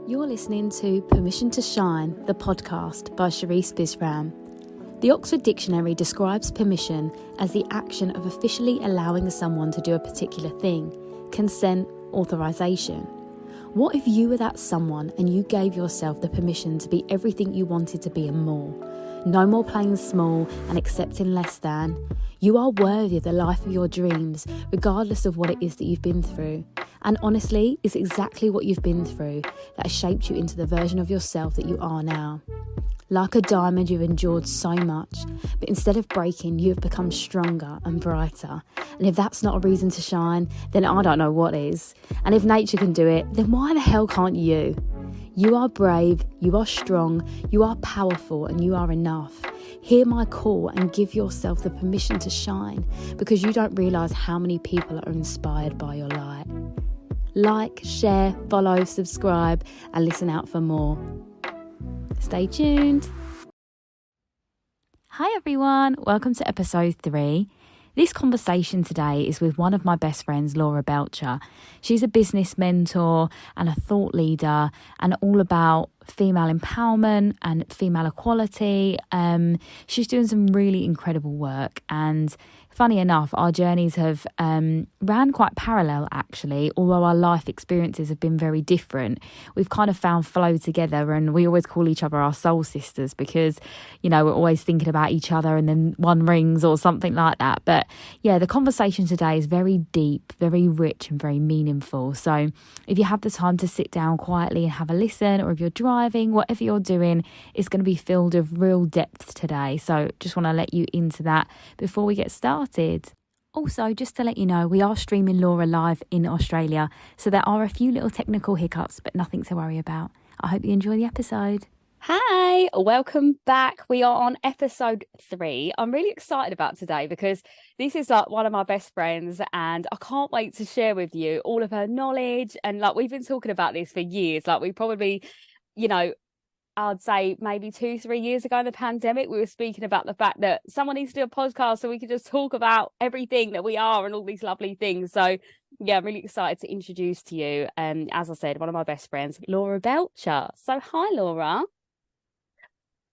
You're listening to Permission to Shine, the podcast by Charisse Bisram. The Oxford Dictionary describes permission as the action of officially allowing someone to do a particular thing, consent, authorization. What if you were that someone and you gave yourself the permission to be everything you wanted to be and more? No more playing small and accepting less than. You are worthy of the life of your dreams, regardless of what it is that you've been through. And honestly, it's exactly what you've been through that has shaped you into the version of yourself that you are now. Like a diamond, you've endured so much, but instead of breaking, you have become stronger and brighter. And if that's not a reason to shine, then I don't know what is. And if nature can do it, then why the hell can't you? You are brave, you are strong, you are powerful, and you are enough. Hear my call and give yourself the permission to shine, because you don't realise how many people are inspired by your light. Like, share, follow, subscribe, and listen out for more. Stay tuned. Hi everyone, welcome to episode 3. This conversation today is with one of my best friends, Laura Belcher. She's a business mentor and a thought leader and all about female empowerment and female equality. She's doing some really incredible work, and funny enough, our journeys have ran quite parallel actually, although our life experiences have been very different. We've kind of found flow together, and we always call each other our soul sisters because, you know, we're always thinking about each other and then one rings or something like that. But yeah, the conversation today is very deep, very rich and very meaningful. So if you have the time to sit down quietly and have a listen, or if you're driving, whatever you're doing, it's going to be filled with real depth today. So just want to let you into that before we get started. Also, just to let you know, we are streaming Laura live in Australia, so there are a few little technical hiccups, but nothing to worry about. I hope you enjoy the episode. Hi, welcome back. We are on episode 3. I'm really excited about today because this is like one of my best friends, and I can't wait to share with you all of her knowledge. And like, we've been talking about this for years. Like, we probably, you know, I'd say maybe 2-3 years ago in the pandemic, we were speaking about the fact that someone needs to do a podcast so we could just talk about everything that we are and all these lovely things. So yeah, I'm really excited to introduce to you, as I said, one of my best friends, Laura Belcher. So hi, Laura.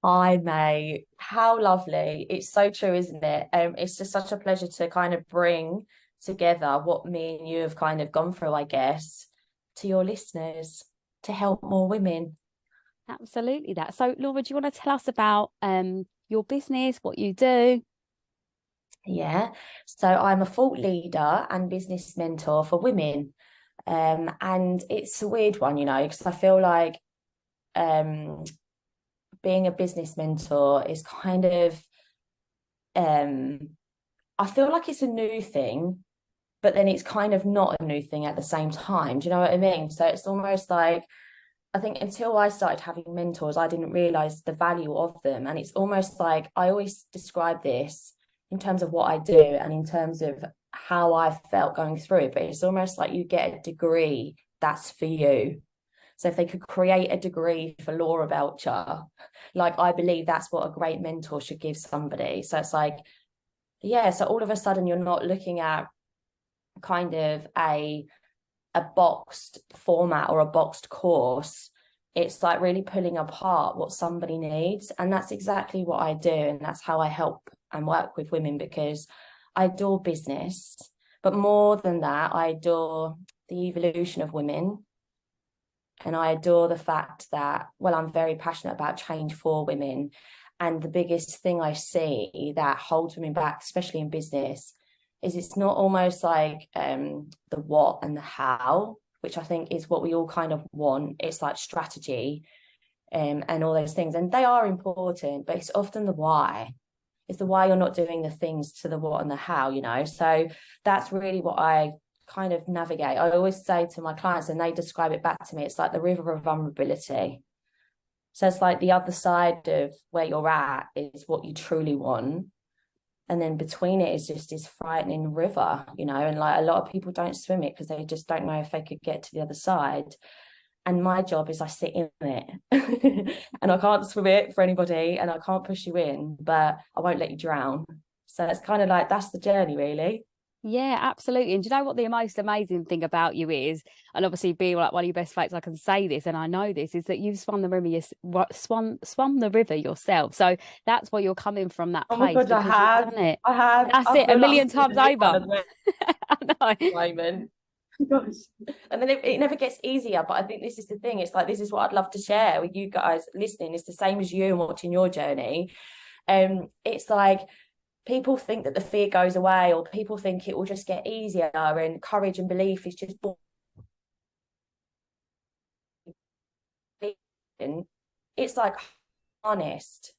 Hi, mate. How lovely. It's so true, isn't it? It's just such a pleasure to kind of bring together what me and you have kind of gone through, I guess, to your listeners to help more women. Absolutely that. So Laura, do you want to tell us about your business, what you do? Yeah. So I'm a thought leader and business mentor for women. And it's a weird one, you know, because I feel like being a business mentor is kind of I feel like it's a new thing, but then it's kind of not a new thing at the same time. Do you know what I mean? So it's almost like, I think until I started having mentors, I didn't realize the value of them. And it's almost like I always describe this in terms of what I do and in terms of how I felt going through it. But it's almost like you get a degree that's for you. So if they could create a degree for Laura Belcher, like, I believe that's what a great mentor should give somebody. So it's like, yeah, so all of a sudden you're not looking at kind of a boxed format or a boxed course. It's like really pulling apart what somebody needs. And that's exactly what I do. And that's how I help and work with women, because I adore business. But more than that, I adore the evolution of women. And I adore the fact that, well, I'm very passionate about change for women. And the biggest thing I see that holds women back, especially in business, is it's not almost like the what and the how, which I think is what we all kind of want. It's like strategy and all those things. And they are important, but it's often the why. It's the why you're not doing the things to the what and the how, you know. So that's really what I kind of navigate. I always say to my clients, and they describe it back to me, it's like the river of vulnerability. So it's like the other side of where you're at is what you truly want. And then between it is just this frightening river, you know, and like a lot of people don't swim it because they just don't know if they could get to the other side. And my job is I sit in it and I can't swim it for anybody and I can't push you in, but I won't let you drown. So it's kind of like, that's the journey, really. Yeah, absolutely. And do you know what the most amazing thing about you is? And obviously, being like one of your best mates, I can say this, and I know this is that you've swum the river, swum the river yourself. So that's where you're coming from, that Oh my place, God, I because you've have. done it. I have. That's I it, a feel like I'm million still in times the new one over. as well I know. moment. Gosh. And then it never gets easier. But I think this is the thing. It's like, this is what I'd love to share with you guys listening. It's the same as you and watching your journey. It's like people think that the fear goes away, or people think it will just get easier, and courage and belief is just born. It's like harnessed.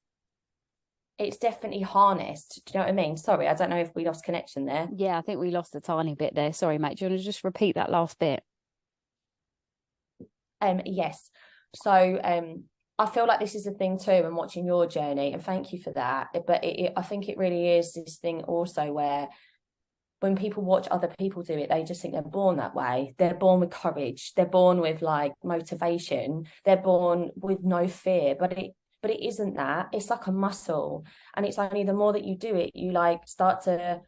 It's definitely harnessed. Do you know what I mean? Sorry, I don't know if we lost connection there. Yeah, I think we lost a tiny bit there. Sorry, mate. Do you want to just repeat that last bit? Yes. So I feel like this is a thing too, and watching your journey, and thank you for that. But I think it really is this thing also where when people watch other people do it, they just think they're born that way. They're born with courage. They're born with like motivation. They're born with no fear. But it isn't that. It's like a muscle. And it's only the more that you do it, you like start to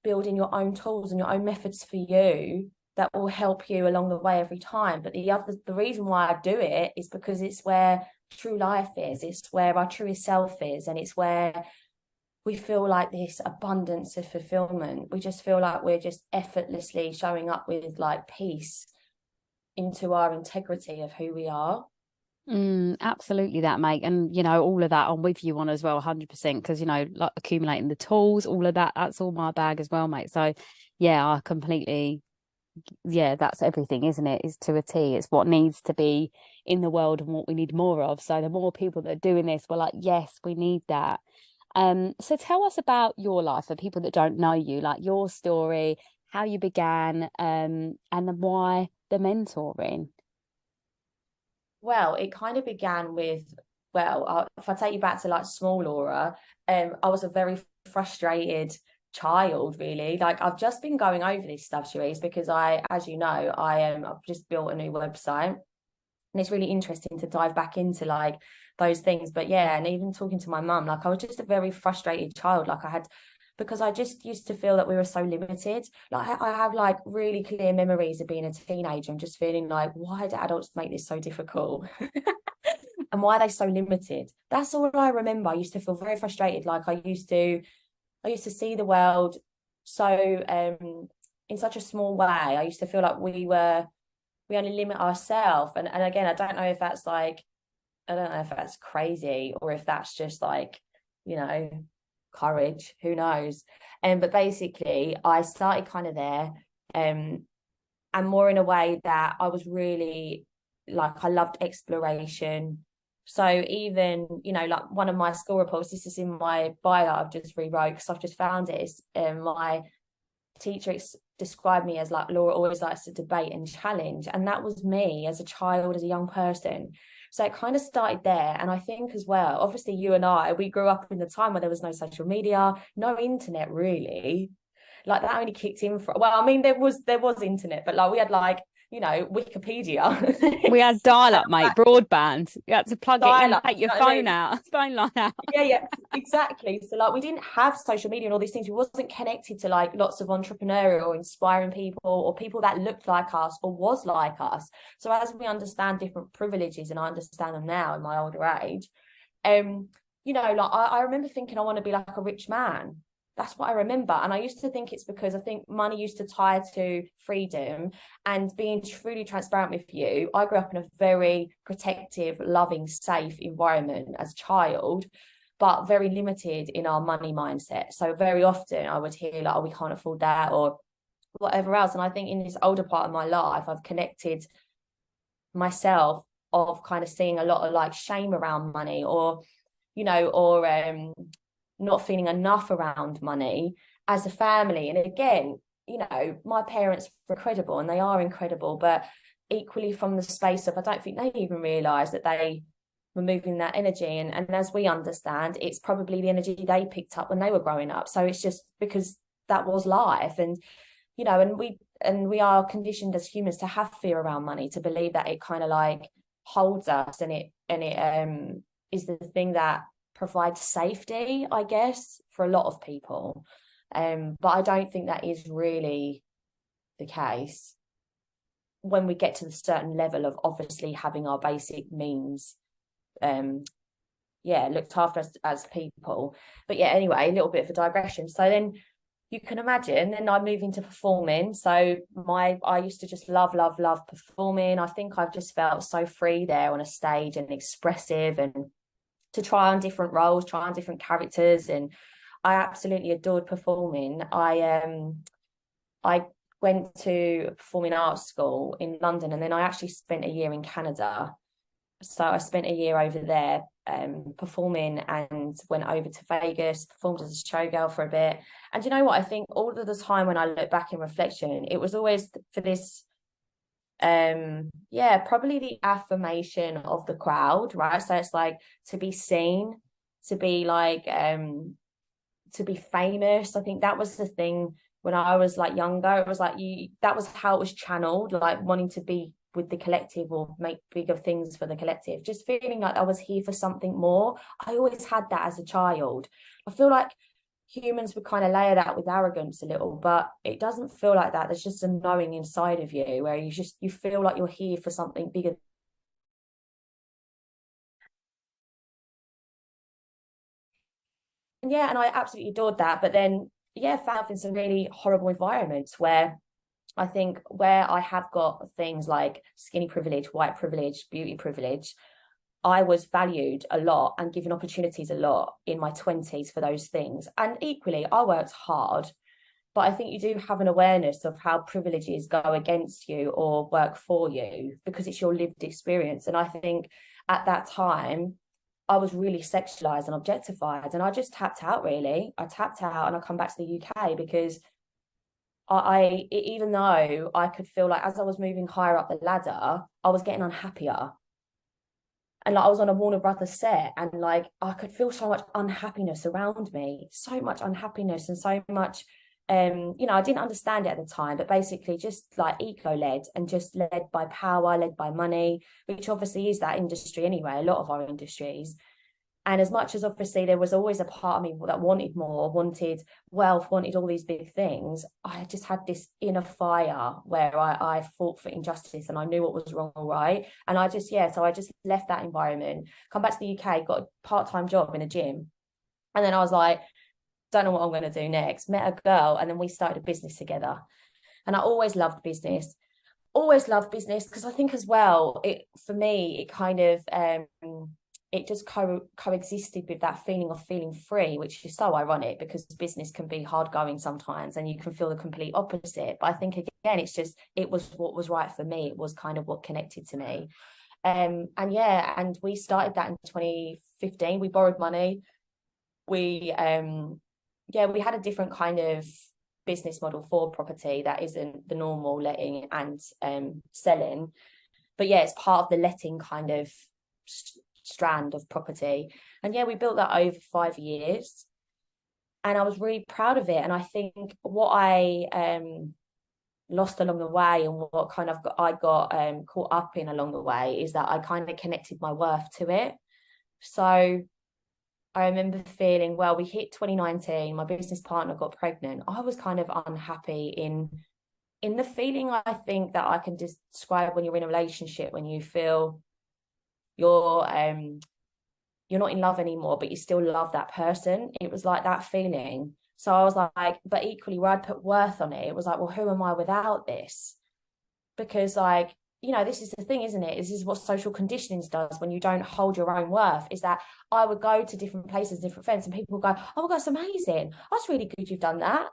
build in your own tools and your own methods for you that will help you along the way every time. But the reason why I do it is because it's where true life is. It's where our truest self is, and it's where we feel like this abundance of fulfillment. We just feel like we're just effortlessly showing up with like peace into our integrity of who we are. Absolutely that, mate. And all of that I'm with you on as well, 100%, because like accumulating the tools, all of that, that's all my bag as well, mate. So yeah, I completely, yeah, that's everything, isn't it? Is to a T. It's what needs to be in the world and what we need more of. So the more people that are doing this, we're like, yes, we need that. So tell us about your life for people that don't know you, like your story, how you began, and then why the mentoring. Well, it kind of began with, if I take you back to like small Laura, I was a very frustrated child, really. Like I've just been going over this stuff, Cherise, because as you know, I've just built a new website, and it's really interesting to dive back into like those things. But yeah, and even talking to my mum, like I was just a very frustrated child. Like because I just used to feel that we were so limited. Like I have like really clear memories of being a teenager and just feeling like, why do adults make this so difficult? And why are they so limited? That's all I remember. I used to feel very frustrated. Like I used to see the world so in such a small way. I used to feel like we only limit ourselves. And again, I don't know if that's crazy or if that's just like, you know, courage, who knows. But basically I started kind of there, and more in a way that I was really like, I loved exploration. So even, like one of my school reports, this is in my bio that I've just rewrote because I've just found it, is my teacher described me as like, Laura always likes to debate and challenge. And that was me as a child, as a young person. So it kind of started there. And I think as well, obviously you and we grew up in the time where there was no social media, no internet really. Like that only kicked in for, well, I mean, there was internet, but like we had like, Wikipedia. We had dial-up, mate, broadband. You had to plug it in, Dial-up, take you your know what I phone mean? out, phone line out. Yeah, exactly. So like we didn't have social media and all these things. We wasn't connected to like lots of entrepreneurial or inspiring people or people that looked like us or was like us. So as we understand different privileges, and I understand them now in my older age, like I remember thinking I want to be like a rich man. That's what I remember. And I used to think it's because I think money used to tie to freedom. And being truly transparent with you, I grew up in a very protective, loving, safe environment as a child, but very limited in our money mindset. So very often I would hear like, oh, we can't afford that or whatever else. And I think in this older part of my life, I've connected myself of kind of seeing a lot of like shame around money, or not feeling enough around money as a family. And again, my parents were incredible and they are incredible, but equally from the space of, I don't think they even realized that they were moving that energy. And as we understand, it's probably the energy they picked up when they were growing up. So it's just because that was life. And we are conditioned as humans to have fear around money, to believe that it kind of like holds us, and it is the thing that provides safety, I guess, for a lot of people. But I don't think that is really the case when we get to the certain level of obviously having our basic means looked after as people. But yeah, anyway, a little bit of a digression. So then you can imagine, then I move into performing. So I used to just love performing. I think I've just felt so free there on a stage and expressive, and to try on different roles, try on different characters, and I absolutely adored performing. I went to a performing arts school in London, and then I actually spent a year in Canada. So I spent a year over there performing, and went over to Vegas, performed as a showgirl for a bit. And you know what? I think all of the time when I look back in reflection, it was always for this, probably the affirmation of the crowd, right? So it's like to be seen, to be like, to be famous. I think that was the thing when I was like younger. It was like that was how it was channeled, like wanting to be with the collective or make bigger things for the collective, just feeling like I was here for something more. I always had that as a child. I feel like humans would kind of layer that with arrogance a little, but it doesn't feel like that. There's just a knowing inside of you where you feel like you're here for something bigger. And yeah, and I absolutely adored that. But then found in some really horrible environments where I think where I have got things like skinny privilege, white privilege, beauty privilege, I was valued a lot and given opportunities a lot in my 20s for those things. And equally, I worked hard, but I think you do have an awareness of how privileges go against you or work for you because it's your lived experience. And I think at that time, I was really sexualized and objectified, and I just tapped out, really. I tapped out and I come back to the UK because even though I could feel like as I was moving higher up the ladder, I was getting unhappier. And like I was on a Warner Brothers set, and like I could feel so much unhappiness around me, so much unhappiness, and so much I didn't understand it at the time, but basically just like eco-led and just led by power, led by money, which obviously is that industry anyway, a lot of our industries. And as much as obviously there was always a part of me that wanted more, wanted wealth, wanted all these big things, I just had this inner fire where I fought for injustice and I knew what was wrong or right. And so I just left that environment, come back to the UK, got a part-time job in a gym. And then I was like, don't know what I'm going to do next. Met a girl, and then we started a business together. And I always loved business because I think as well, for me, it kind of it just coexisted with that feeling of feeling free, which is so ironic because business can be hard going sometimes and you can feel the complete opposite. But I think again, it was what was right for me. It was kind of what connected to me. And we started that in 2015. We borrowed money. We had a different kind of business model for property that isn't the normal letting and selling. But yeah, it's part of the letting kind of strand of property. And yeah, we built that over 5 years. And I was really proud of it. And I think what I lost along the way and what kind of I got caught up in along the way is that I kind of connected my worth to it. So I remember feeling, well, we hit 2019, my business partner got pregnant. I was kind of unhappy in the feeling I think that I can describe when you're in a relationship, when you feel you're not in love anymore, but you still love that person. It was like that feeling. So I was like, but equally where I'd put worth on it, it was like, well, who am I without this? Because like, this is the thing, isn't it? This is what social conditioning does when you don't hold your own worth, is that I would go to different places, different events, and people would go, oh, that's amazing. That's really good you've done that.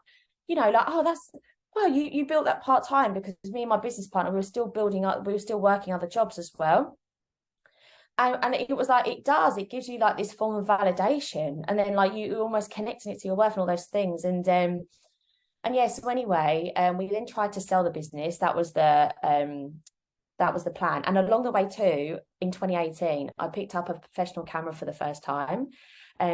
Like, oh, that's, well, you built that part-time, because me and my business partner, we were still working other jobs as well. And it was like, it gives you like this form of validation. And then like you almost connecting it to your worth and all those things. And so anyway, we then tried to sell the business. That was the plan. And along the way too, in 2018, I picked up a professional camera for the first time,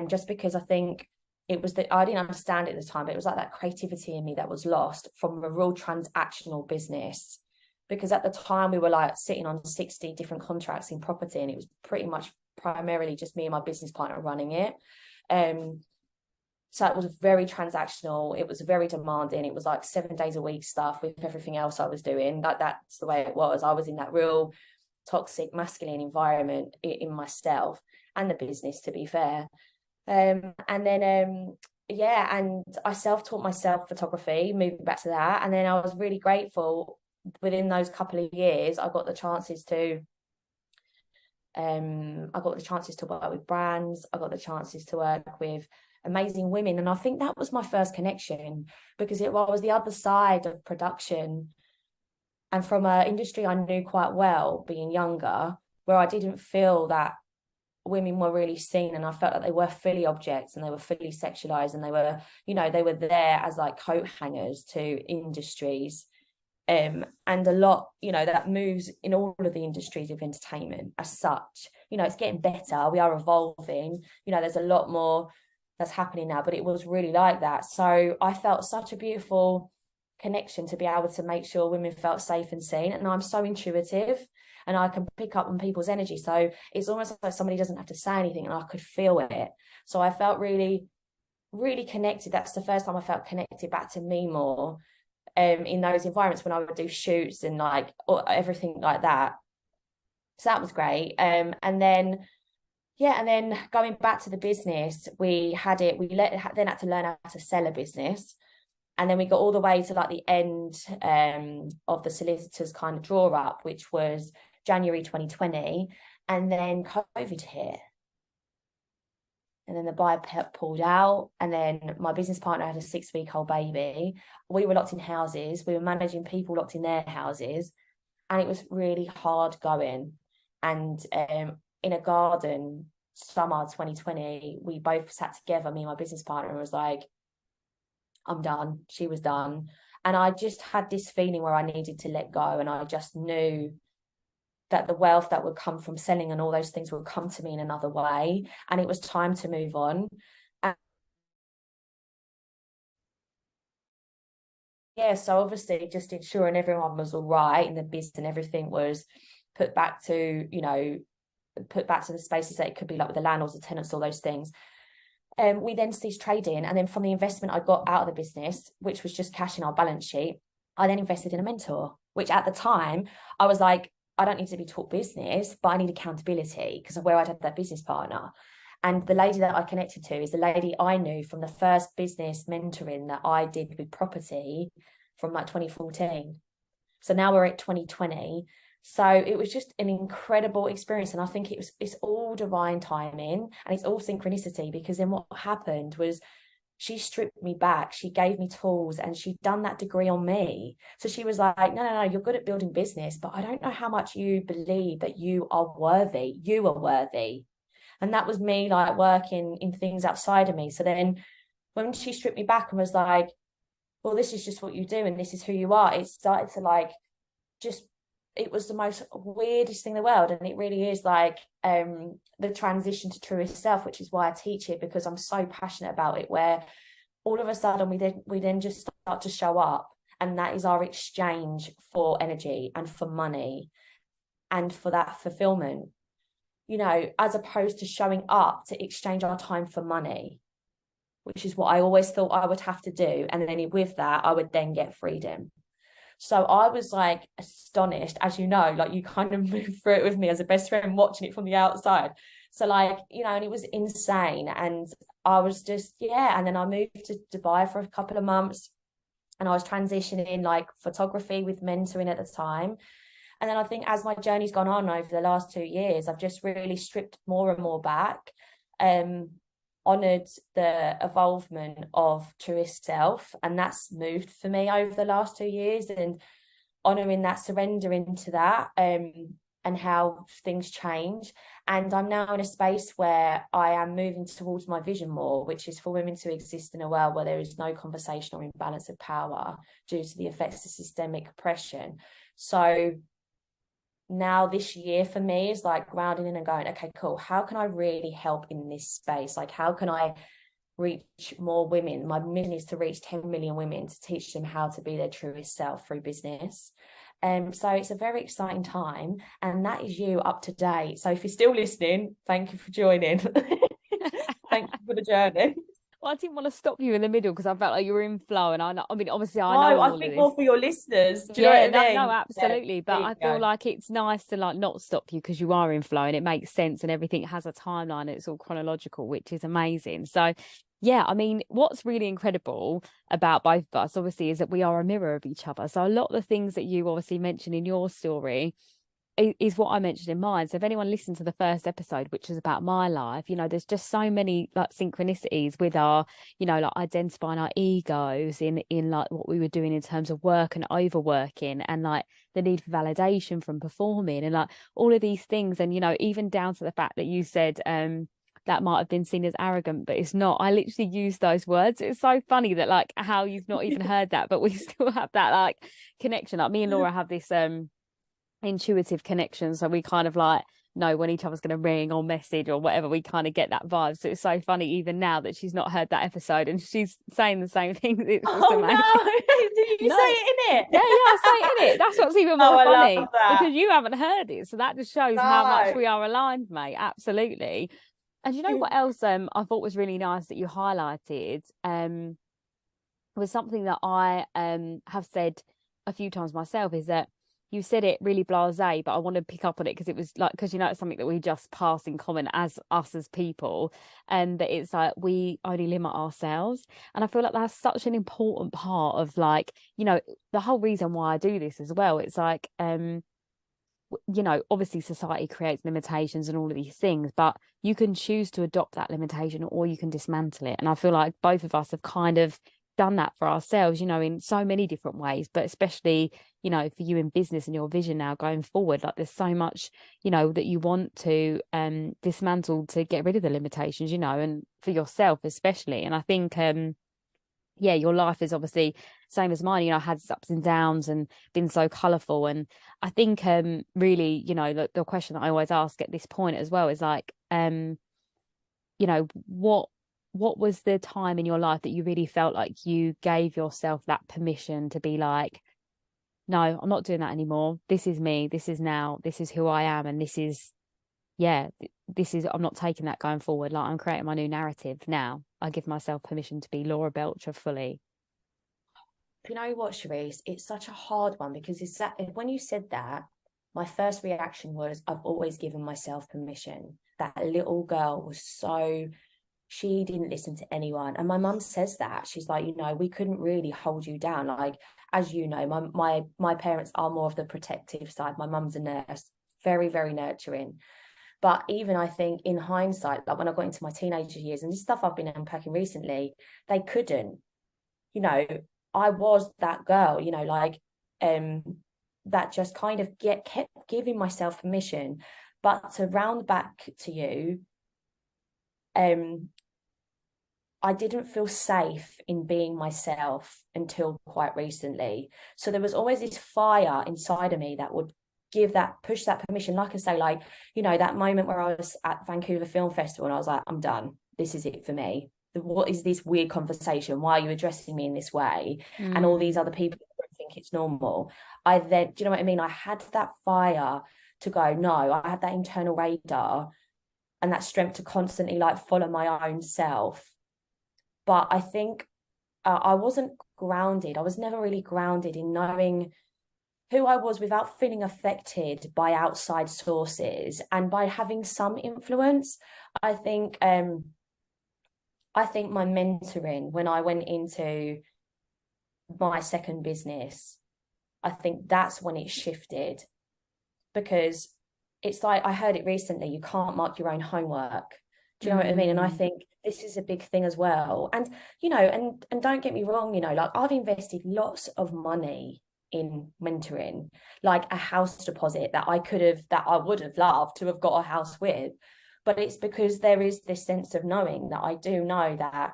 just because I think it was that I didn't understand it at the time, but it was like that creativity in me that was lost from a real transactional business. Because at the time we were like sitting on 60 different contracts in property, and it was pretty much primarily just me and my business partner running it. So it was very transactional. It was very demanding. It was like 7 days a week stuff with everything else I was doing. That's the way it was. I was in that real toxic masculine environment in myself and the business, to be fair. And then and I self-taught myself photography, moving back to that. And then I was really grateful within those couple of years. I got the chances to work with brands. I got the chances to work with amazing women. And I think that was my first connection, because it was the other side of production, and from an industry I knew quite well, being younger, where I didn't feel that women were really seen, and I felt like they were fully objects and they were fully sexualized, and they were, they were there as like coat hangers to industries. And a lot, that moves in all of the industries of entertainment as such. It's getting better. We are evolving. There's a lot more that's happening now, but it was really like that. So I felt such a beautiful connection to be able to make sure women felt safe and seen. And I'm so intuitive, and I can pick up on people's energy. So it's almost like somebody doesn't have to say anything, and I could feel it. So I felt really, really connected. That's the first time I felt connected back to me more, in those environments when I would do shoots and like everything like that. So that was great. And then going back to the business, we had to learn how to sell a business. And then we got all the way to like the end of the solicitors kind of draw up, which was January 2020. And then COVID hit. And then the buyer pulled out. And then my business partner had a 6-week-old baby. We were locked in houses. We were managing people locked in their houses. And it was really hard going. And in a garden, summer 2020, we both sat together, me and my business partner, and was like, I'm done. She was done. And I just had this feeling where I needed to let go. And I just knew that the wealth that would come from selling and all those things would come to me in another way. And it was time to move on. And so obviously just ensuring everyone was all right in the business and everything was put back to the spaces that it could be, like with the landlords, the tenants, all those things. We then ceased trading. And then from the investment I got out of the business, which was just cash in our balance sheet, I then invested in a mentor, which at the time I was like, I don't need to be taught business, but I need accountability, because of where I'd had that business partner. And the lady that I connected to is the lady I knew from the first business mentoring that I did with property from like 2014. So now we're at 2020. So it was just an incredible experience. And I think it's all divine timing and it's all synchronicity, because then what happened was she stripped me back. She gave me tools and she'd done that degree on me. So she was like, no, you're good at building business, but I don't know how much you believe that you are worthy. You are worthy. And that was me like working in things outside of me. So then when she stripped me back and was like, well, this is just what you do and this is who you are, it started to like just, it was the most weirdest thing in the world. And it really is like the transition to truest self, which is why I teach it, because I'm so passionate about it, where all of a sudden we then just start to show up, and that is our exchange for energy and for money and for that fulfillment, as opposed to showing up to exchange our time for money, which is what I always thought I would have to do. And then with that, I would then get freedom. So I was like astonished, as you know, like you kind of moved through it with me as a best friend, watching it from the outside. So like, and it was insane. And I was just, and then I moved to Dubai for a couple of months, and I was transitioning like photography with mentoring at the time. And then I think as my journey's gone on over the last 2 years, I've just really stripped more and more back, honoured the evolvement of truest self, and that's moved for me over the last 2 years, and honouring that, surrendering to that, and how things change. And I'm now in a space where I am moving towards my vision more, which is for women to exist in a world where there is no conversation or imbalance of power due to the effects of systemic oppression. So now this year for me is like grounding in and going, okay, cool, how can I really help in this space? Like, how can I reach more women? My mission is to reach 10 million women, to teach them how to be their truest self through business. So it's a very exciting time, and that is you up to date. So if you're still listening, thank you for joining. Thank you for the journey. Well, I didn't want to stop you in the middle because I felt like you were in flow, and I mean, obviously, I know No, all I of think this. more for your listeners. Do you know Yeah, what I no, mean? Yeah, absolutely. But there you I feel go. like it's nice to like not stop you because you are in flow and it makes sense and everything has a timeline and it's all chronological, which is amazing. So, yeah, I mean, what's really incredible about both of us, obviously, is that we are a mirror of each other. So, a lot of the things that you obviously mentioned in your story is what I mentioned in mine. So if anyone listened to the first episode, which was about my life, you know, there's just so many like synchronicities with our, you know, like identifying our egos in like what we were doing in terms of work and overworking and like the need for validation from performing and like all of these things. And, you know, even down to the fact that you said that might have been seen as arrogant, but it's not. I literally use those words. It's so funny that like how you've not even heard that, but we still have that like connection. Like me and Laura have this intuitive connection, so we kind of like know when each other's going to ring or message or whatever. We kind of get that vibe, so it's so funny even now that she's not heard that episode and she's saying the same thing. It's just Oh amazing. no, did you No, say it in it? yeah, I say it in it. That's what's even Oh, more I funny love that. because you haven't heard it, so that just shows how much No. we are aligned, mate. Absolutely. And you know what else I thought was really nice that you highlighted was something that I have said a few times myself, is that you said it really blasé, but I want to pick up on it because it was like, because you know it's something that we just pass in common as us as people, and that it's like we only limit ourselves. And I feel like that's such an important part of like, you know, the whole reason why I do this as well. It's like you know, obviously society creates limitations and all of these things, but you can choose to adopt that limitation or you can dismantle it. And I feel like both of us have kind of done that for ourselves, you know, in so many different ways, but especially, you know, for you in business and your vision now going forward, like there's so much, you know, that you want to dismantle to get rid of the limitations, you know, and for yourself especially. And I think yeah, your life is obviously same as mine, you know, had its ups and downs and been so colourful. And I think really, you know, the question that I always ask at this point as well is like, you know, what was the time in your life that you really felt like you gave yourself that permission to be like, no, I'm not doing that anymore. This is me. This is now. This is who I am. And this is, yeah, this is, I'm not taking that going forward. Like I'm creating my new narrative now. I give myself permission to be Laura Belcher fully. You know what, Charisse? It's such a hard one because it's that when you said that, my first reaction was I've always given myself permission. That little girl was so, she didn't listen to anyone. And my mum says that. She's like, you know, we couldn't really hold you down. Like, as you know, my parents are more of the protective side. My mum's a nurse, very, very nurturing. But even I think in hindsight, like when I got into my teenager years and this stuff I've been unpacking recently, they couldn't, you know, I was that girl, you know, like that just kind of kept giving myself permission. But to round back to you, I didn't feel safe in being myself until quite recently. So there was always this fire inside of me that would push that permission. Like I say, like, you know, that moment where I was at Vancouver Film Festival and I was like, I'm done. This is it for me. What is this weird conversation? Why are you addressing me in this way? And all these other people think it's normal. I then, do you know what I mean? I had that fire to go, no, I had that internal radar and that strength to constantly like follow my own self. But I think I wasn't grounded. I was never really grounded in knowing who I was without feeling affected by outside sources and by having some influence. I think I think my mentoring when I went into my second business, I think that's when it shifted because it's like I heard it recently, you can't mark your own homework. Do you know what I mean? And I think this is a big thing as well. And you know, and don't get me wrong, you know, like I've invested lots of money in mentoring, like a house deposit that I would have loved to have got a house with. But it's because there is this sense of knowing that I do know that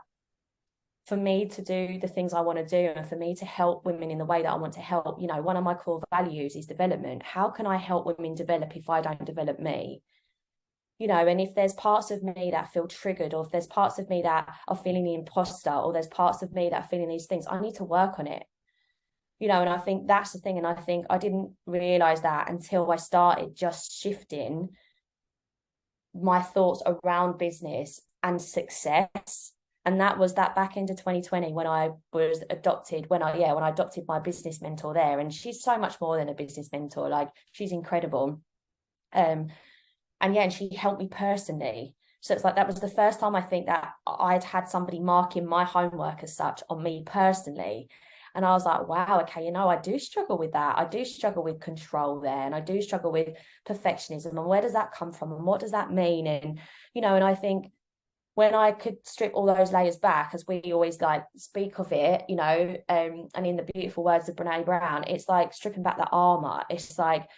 for me to do the things I want to do and for me to help women in the way that I want to help, you know, one of my core values is development. How can I help women develop if I don't develop me? You know, and if there's parts of me that feel triggered, or if there's parts of me that are feeling the imposter, or there's parts of me that are feeling these things, I need to work on it. You know, and I think that's the thing. And I think I didn't realize that until I started just shifting my thoughts around business and success And that was that back into 2020 when I was adopted, when I adopted my business mentor there. And she's so much more than a business mentor. Like, she's incredible. And she helped me personally. So it's like, that was the first time I think that I'd had somebody marking my homework as such on me personally. And I was like, wow, okay, I do struggle with that. I do struggle with control there. And I do struggle with perfectionism. And where does that come from? And what does that mean? And, and I think when I could strip all those layers back, as we always like speak of it, and in the beautiful words of Brene Brown, it's like stripping back the armor. It's like,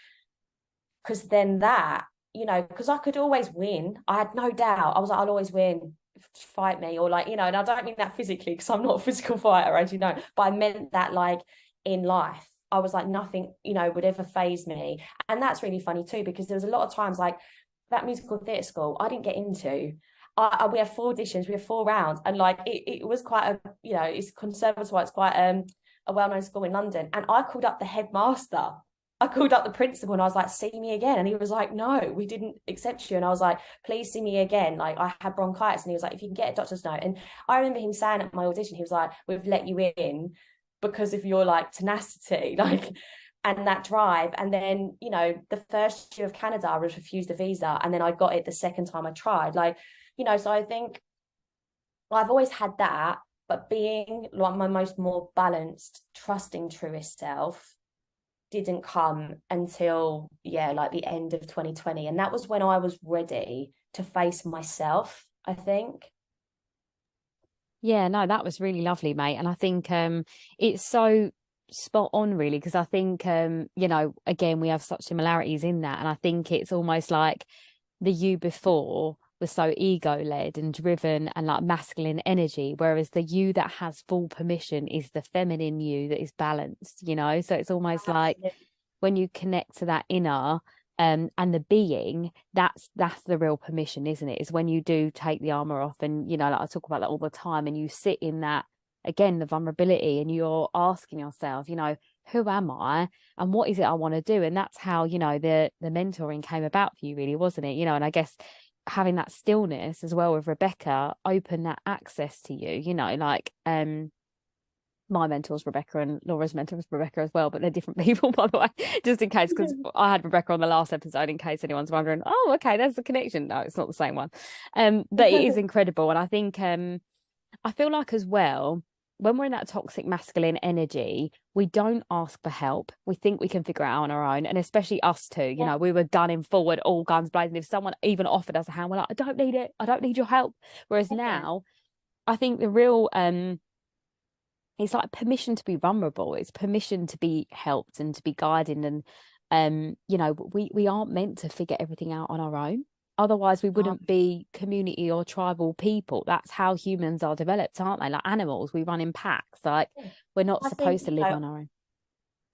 because then that, because I could always win. I had no doubt. I was like, I'll always win. Fight me, or like, and I don't mean that physically, because I'm not a physical fighter, as you know, but I meant that like in life. I was like, nothing, would ever faze me. And that's really funny too, because there was a lot of times like that musical theatre school I didn't get into. We have 4 auditions, we have 4 rounds, and like it was quite a, it's conservatoire, it's quite a well-known school in London. And I called up the headmaster, I called up the principal, and I was like, see me again. And he was like, no, we didn't accept you. And I was like, please see me again. Like, I had bronchitis. And he was like, if you can get a doctor's note. And I remember him saying at my audition, he was like, we've let you in because of your like tenacity, like, and that drive. And then, the first year of Canada, I was refused a visa. And then I got it the second time I tried. Like, so I think I've always had that, but being like my more balanced, trusting, truest self didn't come until like the end of 2020. And that was when I was ready to face myself, I think. Yeah, no, that was really lovely, mate. And I think it's so spot on, really, because I think again, we have such similarities in that. And I think it's almost like the you before was so ego-led and driven and like masculine energy, whereas the you that has full permission is the feminine you that is balanced, so it's almost like when you connect to that inner and the being, that's the real permission, isn't it? Is when you do take the armor off, and like I talk about that all the time, and you sit in that, again, the vulnerability, and you're asking yourself, who am I and what is it I want to do? And that's how the mentoring came about for you, really, wasn't it? And I guess having that stillness as well with Rebecca opened that access to you, like my mentor's Rebecca and Laura's mentor was Rebecca as well, but they're different people, by the way, just in case, because I had Rebecca on the last episode, in case anyone's wondering, oh, okay, there's the connection. No, it's not the same one. But it is incredible. And I think I feel like as well, when we're in that toxic masculine energy, we don't ask for help. We think we can figure it out on our own. And especially us two, we were gunning forward, all guns blazing. If someone even offered us a hand, we're like, I don't need it. I don't need your help. Whereas now, I think the real, it's like permission to be vulnerable. It's permission to be helped and to be guided. And, we aren't meant to figure everything out on our own. Otherwise, we wouldn't be community or tribal people. That's how humans are developed, aren't they? Like animals, we run in packs. Like, we're not supposed to live on our own.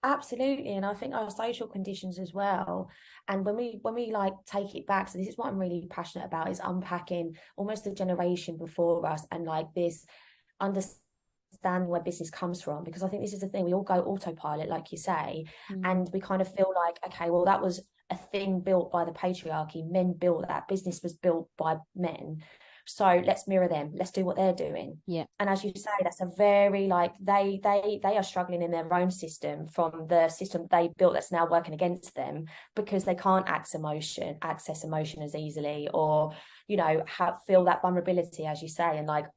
Absolutely. And I think our social conditions as well. And when we like take it back, so this is what I'm really passionate about, is unpacking almost the generation before us, and like this understanding where business comes from, because I think this is the thing, we all go autopilot, like you say, and we kind of feel like, okay, well, that was a thing built by the patriarchy. Men built that. Business was built by men. So let's mirror them. Let's do what they're doing. Yeah. And as you say, that's a very like they are struggling in their own system, from the system they built that's now working against them, because they can't access emotion as easily, or feel that vulnerability, as you say, and like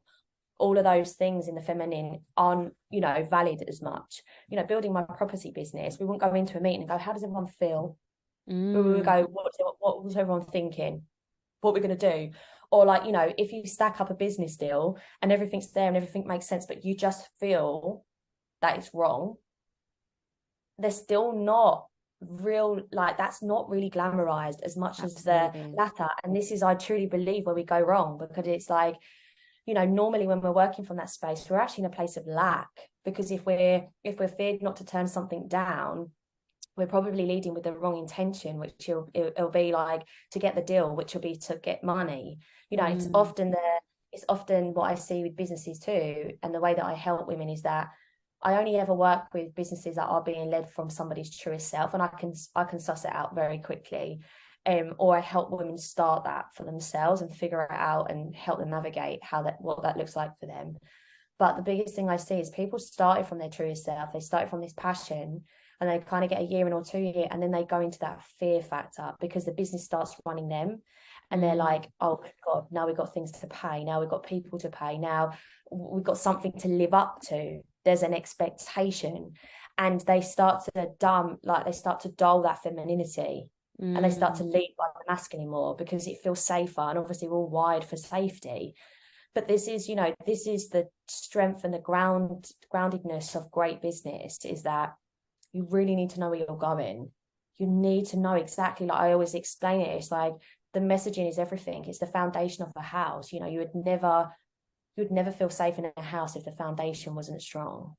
all of those things in the feminine aren't valid as much. Building my property business, we wouldn't go into a meeting and go, how does everyone feel? We would go, what was everyone thinking? What are we going to do? Or like, if you stack up a business deal and everything's there and everything makes sense, but you just feel that it's wrong, they're still not real, like that's not really glamorized as much as the latter. And this is, I truly believe, where we go wrong, because it's like, normally when we're working from that space, we're actually in a place of lack, because if we're feared not to turn something down, we're probably leading with the wrong intention, which it'll be like to get the deal, which will be to get money. It's often what I see with businesses too, and the way that I help women is that I only ever work with businesses that are being led from somebody's truest self, and I can suss it out very quickly. or I help women start that for themselves and figure it out and help them navigate what that looks like for them. But the biggest thing I see is people started from their truest self. They started from this passion, and they kind of get a year in or 2 years, and then they go into that fear factor because the business starts running them. And they're like, oh God, now we've got things to pay. Now we've got people to pay. Now we've got something to live up to. There's an expectation. And they start to dull that femininity. And they start to lead by the masculine more because it feels safer. And obviously we're all wired for safety. But this is the strength and the groundedness of great business, is that you really need to know where you're going. You need to know exactly, like I always explain it, it's like the messaging is everything. It's the foundation of a house. You would never feel safe in a house if the foundation wasn't strong.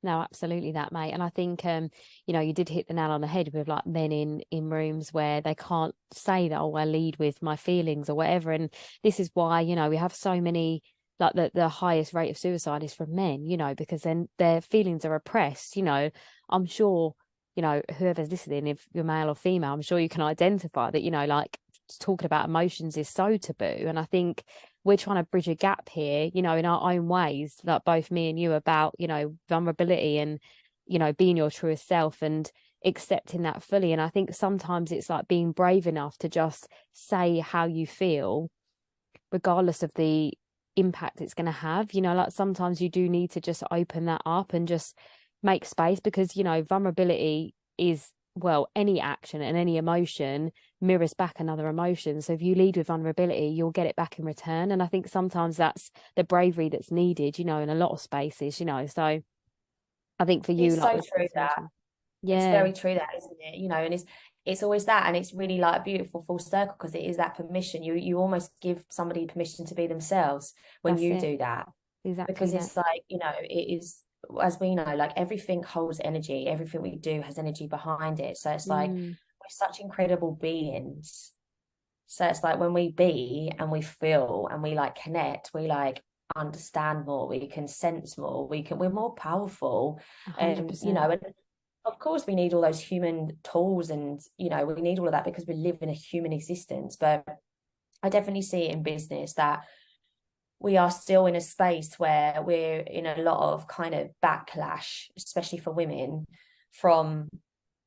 No, absolutely that, mate. And I think, you did hit the nail on the head with like men in rooms where they can't say that, oh, I lead with my feelings or whatever. And this is why, we have so many, like the highest rate of suicide is from men, because then their feelings are oppressed. I'm sure, whoever's listening, if you're male or female, I'm sure you can identify that, like talking about emotions is so taboo. And I think we're trying to bridge a gap here, in our own ways, like both me and you, about, vulnerability and, being your truest self and accepting that fully. And I think sometimes it's like being brave enough to just say how you feel, regardless of the impact it's going to have. Like sometimes you do need to just open that up and just make space, because, vulnerability is, well, any action and any emotion mirrors back another emotion. So if you lead with vulnerability, you'll get it back in return. And I think sometimes that's the bravery that's needed, in a lot of spaces, so I think for you, it's like, so true that it's very true that, isn't it? And it's always that, and it's really like a beautiful full circle, because it is that permission. You almost give somebody permission to be themselves when that's you it. do that. Exactly. Because it's like, it is, as we know, like everything holds energy. Everything we do has energy behind it. So it's like we're such incredible beings. So it's like when we be and we feel and we like connect, we like understand more, we can sense more, we're more powerful. 100%. And of course we need all those human tools, and we need all of that because we live in a human existence. But I definitely see it in business that we are still in a space where we're in a lot of kind of backlash, especially for women, from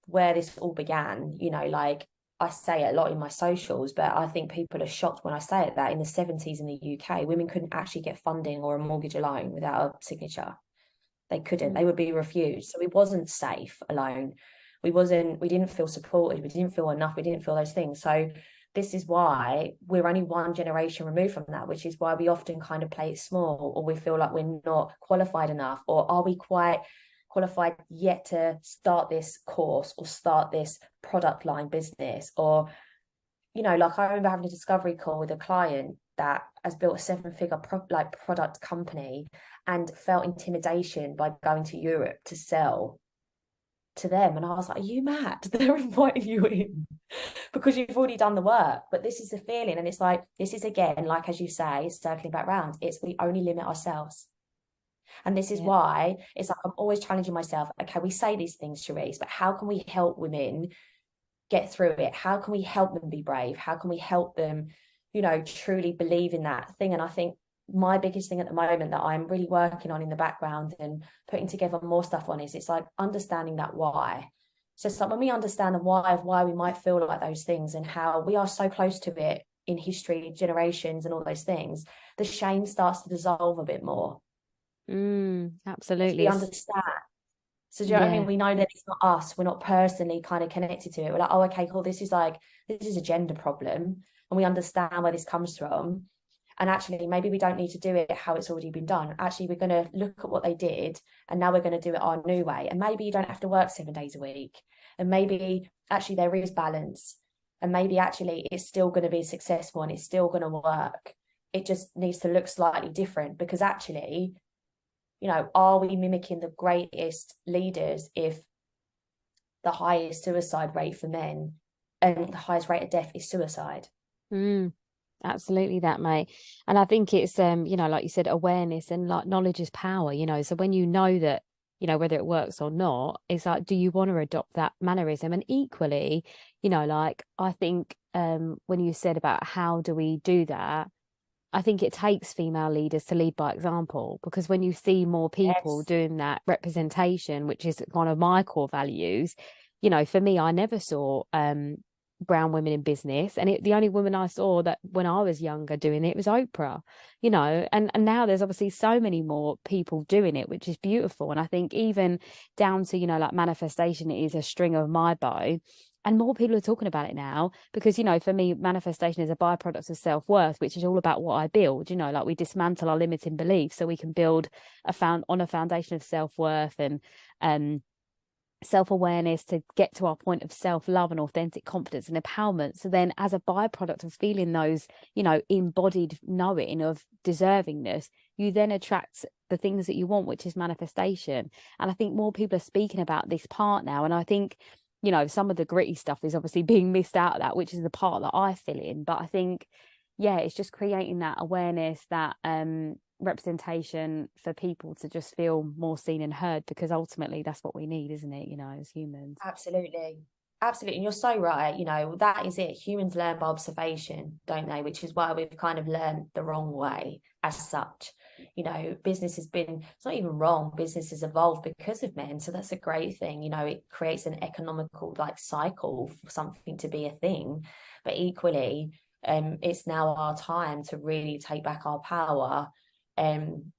where this all began. Like I say it a lot in my socials, but I think people are shocked when I say it, that in the 70s in the UK, women couldn't actually get funding or a mortgage alone without a signature. They couldn't. They would be refused. So it wasn't safe alone. We didn't feel supported. We didn't feel enough. We didn't feel those things. So this is why we're only one generation removed from that, which is why we often kind of play it small, or we feel like we're not qualified enough, or are we quite qualified yet to start this course or start this product line business? Or, like I remember having a discovery call with a client that has built a 7-figure product company and felt intimidation by going to Europe to sell to them. And I was like, are you mad? They're inviting you in because you've already done the work. But this is the feeling. And it's like, this is, again, like, as you say, circling back round, it's we only limit ourselves. And this is why it's like I'm always challenging myself. Okay, we say these things, Charisse, but how can we help women get through it? How can we help them be brave? How can we help them, truly believe in that thing? And I think my biggest thing at the moment that I'm really working on in the background and putting together more stuff on is, it's like understanding that why. So it's like when we understand the why of why we might feel like those things and how we are so close to it in history, generations and all those things, the shame starts to dissolve a bit more. Absolutely. We understand. So do you know what I mean? We know that it's not us. We're not personally kind of connected to it. We're like, oh, okay, cool. This is a gender problem. And we understand where this comes from. And actually, maybe we don't need to do it how it's already been done. Actually, we're going to look at what they did, and now we're going to do it our new way. And maybe you don't have to work 7 days a week. And maybe actually there is balance. And maybe actually it's still going to be successful and it's still going to work. It just needs to look slightly different, because actually, are we mimicking the greatest leaders if the highest suicide rate for men and the highest rate of death is suicide? Absolutely that, mate. And I think it's like you said, awareness, and like knowledge is power, so when you know that you know, whether it works or not, it's like, do you want to adopt that mannerism? And equally, you know, like, I think when you said about how do we do that, I think it takes female leaders to lead by example, because when you see more people Yes. doing that representation, which is one of my core values, you know, for me, I never saw brown women in business, and the only woman I saw that when I was younger doing it was Oprah, you know, and now there's obviously so many more people doing it, which is beautiful. And I think even down to, you know, like manifestation is a string of my bow. And more people are talking about it now because, you know, for me, manifestation is a byproduct of self-worth, which is all about what I build. You know, like we dismantle our limiting beliefs so we can build on a foundation of self-worth and self-awareness to get to our point of self-love and authentic confidence and empowerment. So then as a byproduct of feeling those, you know, embodied knowing of deservingness, you then attract the things that you want, which is manifestation. And I think more people are speaking about this part now. And I think, you know, some of the gritty stuff is obviously being missed out of that, which is the part that I fill in. But I think, yeah, it's just creating that awareness, that representation for people to just feel more seen and heard, because ultimately that's what we need, isn't it, you know, as humans. Absolutely. Absolutely. And you're so right. You know, that is it. Humans learn by observation, don't they? Which is why we've kind of learned the wrong way as such. You know, business has been, it's not even wrong. Business has evolved because of men. So that's a great thing. You know, it creates an economical like cycle for something to be a thing. But equally, it's now our time to really take back our power. And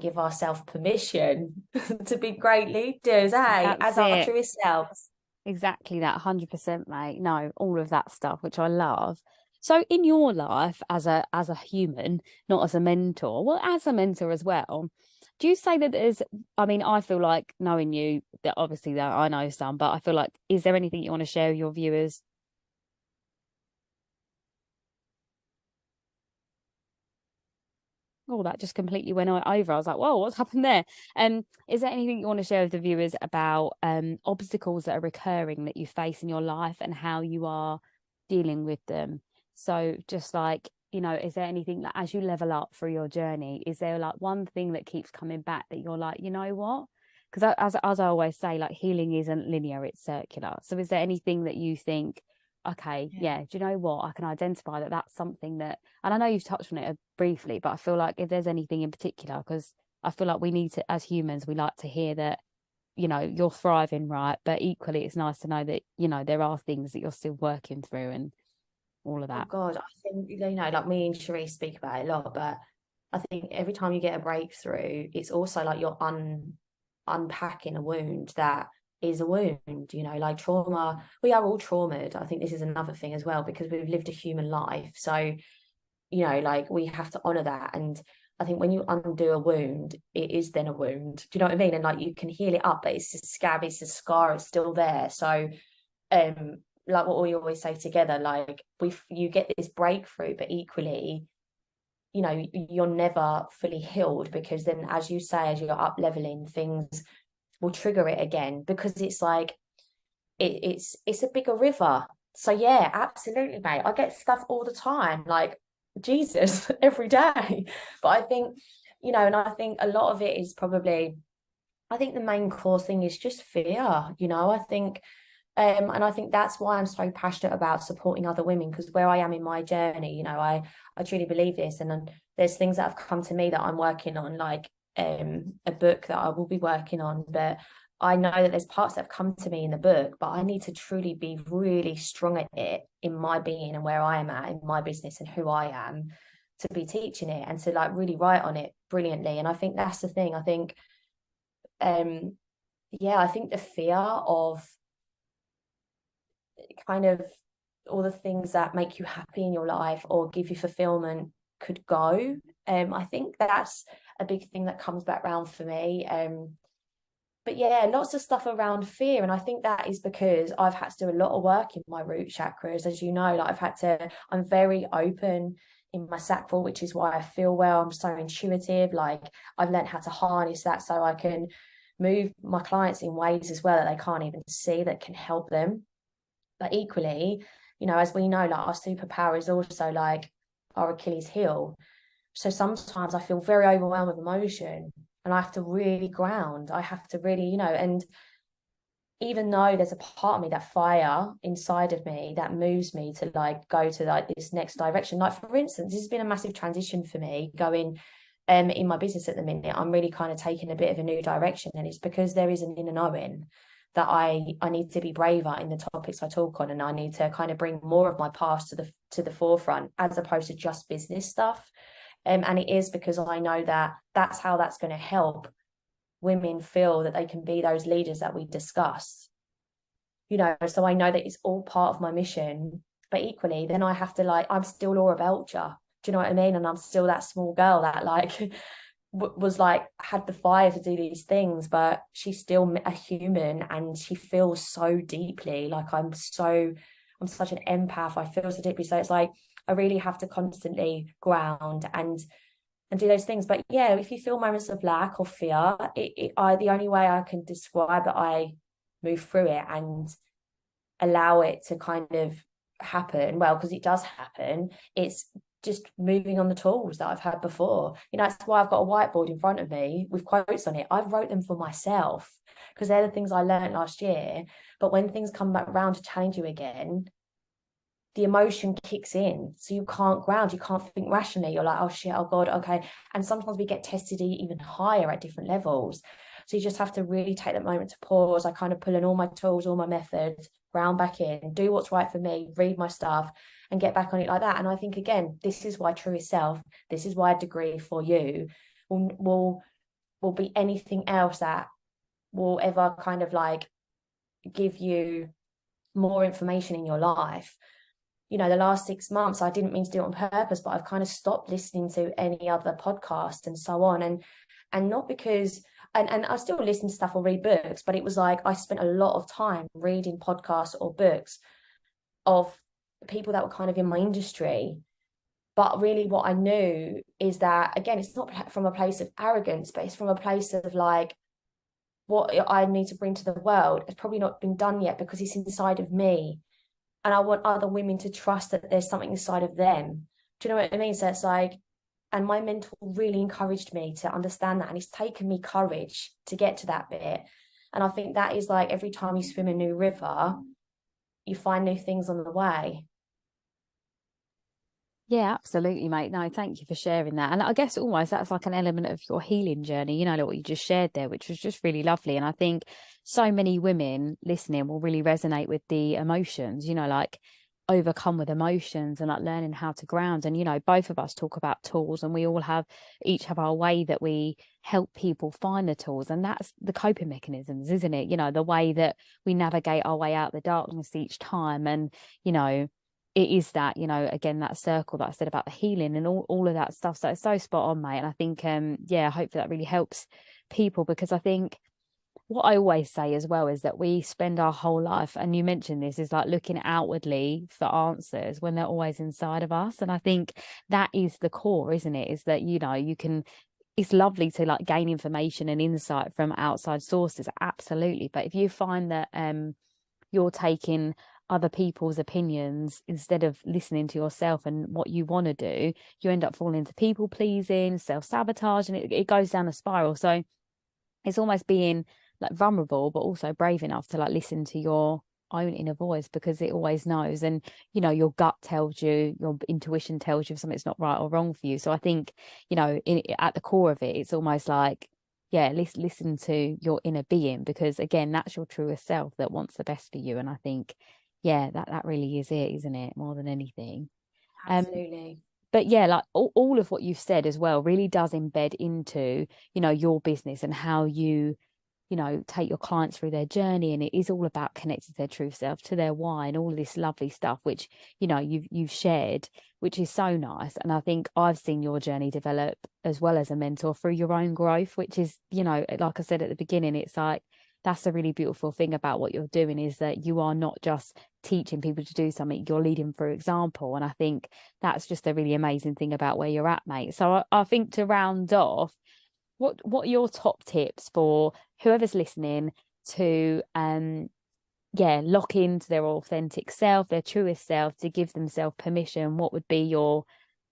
give ourselves permission to be great leaders, That's as our it. truest selves. Exactly that, 100%, mate. No, all of that stuff, which I love. So in your life as a human, not as a mentor, well, as a mentor as well, do you say that there's, I mean, I feel like knowing you, that obviously that I know some, but I feel like, is there anything you want to share with your viewers? Oh, that just completely went over. I was like, whoa, what's happened there? Is there anything you want to share with the viewers about obstacles that are recurring that you face in your life and how you are dealing with them? So just like, you know, is there anything that as you level up through your journey, is there like one thing that keeps coming back that you're like, you know what? Because as I always say, like healing isn't linear, it's circular. So is there anything that you think, okay, yeah, do you know what? I can identify that that's something that, and I know you've touched on it briefly, but I feel like if there's anything in particular, because I feel like we need to, as humans, we like to hear that, you know, you're thriving, right? But equally, it's nice to know that, you know, there are things that you're still working through and all of Oh that. God, I think, you know, like me and Cherise speak about it a lot, but I think every time you get a breakthrough, it's also like you're unpacking a wound that is a wound, you know, like trauma. We are all traumatized. I think this is another thing as well, because we've lived a human life. So, you know, like we have to honor that. And I think when you undo a wound, it is then a wound. Do you know what I mean? And like you can heal it up, but it's a scab, it's a scar, it's still there. So um like what we always say together, like you get this breakthrough, but equally, you know, you're never fully healed, because then, as you say, as you're up leveling, things will trigger it again, because it's like it's a bigger river. So yeah, absolutely, mate. I get stuff all the time, like Jesus, every day. But I think, you know, and I think a lot of it is probably, I think the main core thing is just fear, you know. I think and I think that's why I'm so passionate about supporting other women, because where I am in my journey, you know, I truly believe this. And then there's things that have come to me that I'm working on, like a book that I will be working on. But I know that there's parts that have come to me in the book, but I need to truly be really strong at it in my being and where I am at in my business and who I am, to be teaching it and to like really write on it brilliantly. And I think that's the thing. I think yeah, I think the fear of kind of all the things that make you happy in your life or give you fulfillment could go. I think that's a big thing that comes back round for me. But yeah, lots of stuff around fear. And I think that is because I've had to do a lot of work in my root chakras. As you know, like I'm very open in my sacral, which is why I feel well. I'm so intuitive. Like I've learned how to harness that so I can move my clients in ways as well that they can't even see, that can help them. But equally, you know, as we know, like our superpower is also like our Achilles heel. So sometimes I feel very overwhelmed with emotion, and I have to really ground. I have to really, and even though there's a part of me, that fire inside of me that moves me to like go to like this next direction. Like for instance, this has been a massive transition for me going in my business at the minute. I'm really kind of taking a bit of a new direction, and it's because there is an inner knowing that I need to be braver in the topics I talk on, and I need to kind of bring more of my past to the forefront as opposed to just business stuff. And it is because I know that that's how that's going to help women feel that they can be those leaders that we discuss. So I know that it's all part of my mission, but equally then I have to, like, I'm still Laura Belcher, do you know what I mean? And I'm still that small girl that like was like had the fire to do these things, but she's still a human, and she feels so deeply. Like I'm such an empath. I feel so deeply, so it's like I really have to constantly ground and do those things. But yeah, if you feel moments of lack or fear, the only way I can describe that I move through it and allow it to kind of happen, well, because it does happen, it's just moving on the tools that I've had before. That's why I've got a whiteboard in front of me with quotes on it. I've wrote them for myself because they're the things I learned last year. But when things come back around to challenge you again, the emotion kicks in, so you can't ground, you can't think rationally. You're like, oh shit, oh god, okay. And sometimes we get tested even higher at different levels, so you just have to really take that moment to pause. I kind of pull in all my tools, all my methods, ground back in, do what's right for me, read my stuff, and get back on it like that. And I think, again, this is why truest self, this is why a degree for you will be anything else that will ever kind of like give you more information in your life. The last 6 months, I didn't mean to do it on purpose, but I've kind of stopped listening to any other podcast and so on. And not because, and I still listen to stuff or read books, but it was like I spent a lot of time reading podcasts or books of people that were kind of in my industry. But really what I knew is that, again, it's not from a place of arrogance, but it's from a place of like, what I need to bring to the world has probably not been done yet because it's inside of me. And I want other women to trust that there's something inside of them. Do you know what I mean? So it's like, and my mentor really encouraged me to understand that. And it's taken me courage to get to that bit. And I think that is like every time you swim a new river, you find new things on the way. Yeah, absolutely, mate. No, thank you for sharing that. And I guess almost that's like an element of your healing journey, like what you just shared there, which was just really lovely. And I think so many women listening will really resonate with the emotions, like overcome with emotions and like learning how to ground. And, both of us talk about tools, and we all each have our way that we help people find the tools. And that's the coping mechanisms, isn't it? The way that we navigate our way out the darkness each time. And, it is that, again, that circle that I said about the healing and all of that stuff. So it's so spot on, mate. And I think, I hope that really helps people, because I think what I always say as well is that we spend our whole life, and you mentioned this, is like looking outwardly for answers when they're always inside of us. And I think that is the core, isn't it? Is that, it's lovely to like gain information and insight from outside sources. Absolutely. But if you find that you're taking other people's opinions instead of listening to yourself and what you want to do, you end up falling into people pleasing, self-sabotage, and it goes down a spiral. So it's almost being like vulnerable, but also brave enough to like listen to your own inner voice, because it always knows. And your gut tells you, your intuition tells you if something's not right or wrong for you. So I think at the core of it, it's almost like, yeah, listen to your inner being, because again, that's your truest self that wants the best for you. And I think, yeah, that really is it, isn't it? More than anything. Absolutely. But yeah, like all of what you've said as well really does embed into, your business and how you take your clients through their journey. And it is all about connecting to their true self, to their why, and all of this lovely stuff, which, you've shared, which is so nice. And I think I've seen your journey develop as well as a mentor through your own growth, which is, like I said at the beginning, it's like, that's a really beautiful thing about what you're doing, is that you are not just teaching people to do something, you're leading through example. And I think that's just a really amazing thing about where you're at, mate. So I think to round off, what are your top tips for whoever's listening to lock into their authentic self, their truest self, to give themselves permission? What would be your,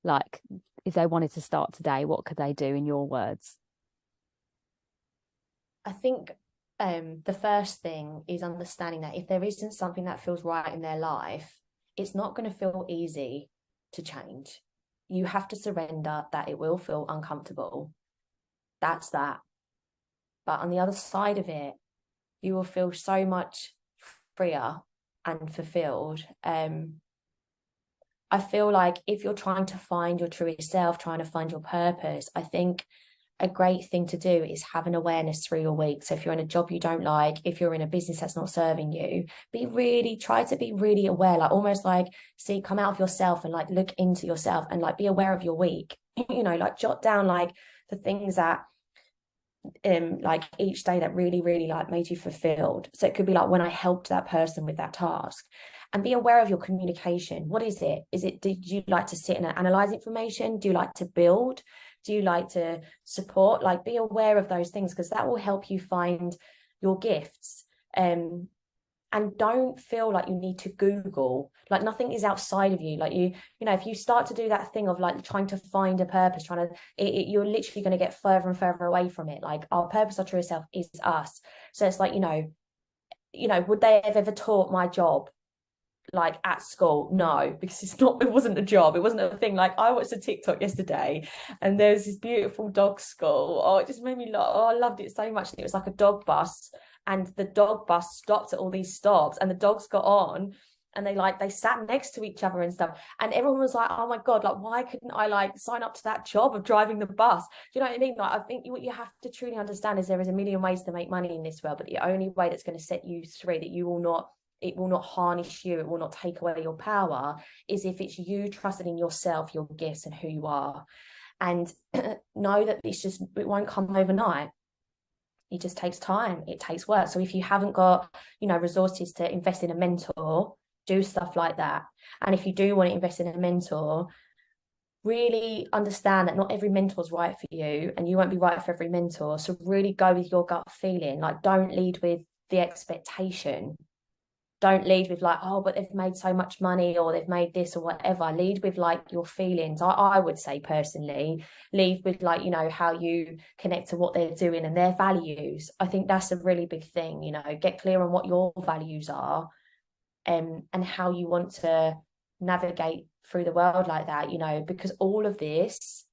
like, if they wanted to start today, what could they do in your words? I think the first thing is understanding that if there isn't something that feels right in their life, it's not going to feel easy to change. You have to surrender that it will feel uncomfortable. That's that. But on the other side of it, you will feel so much freer and fulfilled. I feel like if you're trying to find your truest self, trying to find your purpose, I think a great thing to do is have an awareness through your week. So if you're in a job you don't like, if you're in a business that's not serving you, try to be really aware, like almost like, see, come out of yourself and like look into yourself and like be aware of your week, like jot down like the things that like each day that really really like made you fulfilled. So it could be like when I helped that person with that task, and be aware of your communication. What is it, did you like to sit and analyze information? Do you like to build? Do you like to support? Like, be aware of those things, because that will help you find your gifts. And don't feel like you need to Google, like nothing is outside of you. Like if you start to do that thing of like trying to find a purpose, you're literally going to get further and further away from it. Like, our purpose, our true self is us. So it's like, would they have ever taught my job like at school? No, because it wasn't a job, it wasn't a thing. Like, I watched a TikTok yesterday and there's this beautiful dog school. Oh, it just made me laugh. Oh, I loved it so much. And it was like a dog bus, and the dog bus stopped at all these stops, and the dogs got on and they sat next to each other and stuff, and everyone was like, oh my god, like why couldn't I like sign up to that job of driving the bus? Do you know what I mean? Like, I think what you have to truly understand is there is a million ways to make money in this world, but the only way that's going to set you free, that it will not harness you, it will not take away your power, is if it's you trusting in yourself, your gifts, and who you are. And know that it won't come overnight. It just takes time, it takes work. So if you haven't got resources to invest in a mentor, do stuff like that. And if you do want to invest in a mentor, really understand that not every mentor is right for you, and you won't be right for every mentor. So really go with your gut feeling. Like, don't lead with the expectation. Don't lead with like, oh, but they've made so much money, or they've made this or whatever. Lead with like your feelings. I would say personally, lead with like, how you connect to what they're doing and their values. I think that's a really big thing. Get clear on what your values are, and how you want to navigate through the world like that, because all of this